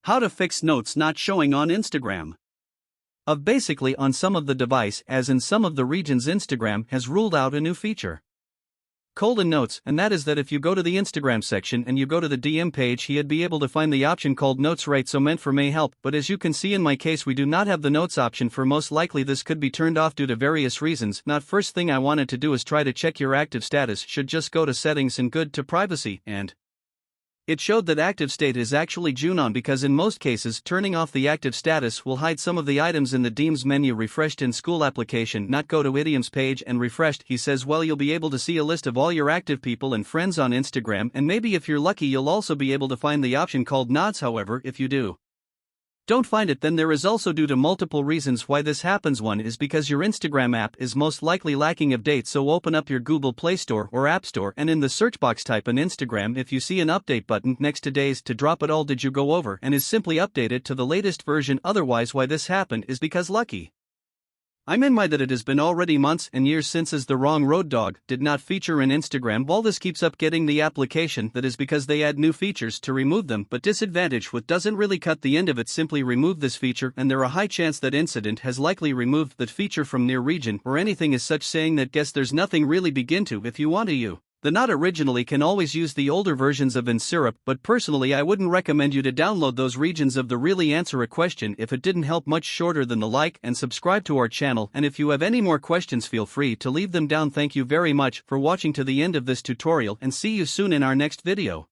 How to fix notes not showing on Instagram. Basically on some of the device as in some of the regions Instagram has ruled out a new feature. Notes, and that is that if you go to the Instagram section and you go to the DM page he'd be able to find the option called Notes, right? So meant for may help, but as you can see in my case we do not have the Notes option. For most likely this could be turned off due to various reasons. Not first thing I wanted to do is try to check your active status. Should just go to settings and good to privacy, and it showed that active state is actually June on, because in most cases turning off the active status will hide some of the items in the DMs menu. Refreshed in school application, not go to idioms page and refreshed. He says well you'll be able to see a list of all your active people and friends on Instagram, and maybe if you're lucky you'll also be able to find the option called Nods. However, if you don't find it, then there is also due to multiple reasons why this happens. One is because your Instagram app is most likely lacking updates, so open up your Google Play Store or App Store and in the search box type in Instagram. If you see an update button next to days to drop it all, did you go over and is simply updated to the latest version. Otherwise why this happened is because lucky. I'm in my that it has been already months and years since as the wrong road dog did not feature in Instagram. While this keeps up getting the application, that is because they add new features to remove them, but disadvantage what doesn't really cut the end of it. Simply remove this feature and there are a high chance that incident has likely removed that feature from near region or anything as such, saying that guess there's nothing really begin to. If you want to the not originally can always use the older versions of InSyrup, but personally I wouldn't recommend you to download those regions of the really answer a question if it didn't help much. Shorter than the like and subscribe to our channel, and if you have any more questions feel free to leave them down. Thank you very much for watching to the end of this tutorial and see you soon in our next video.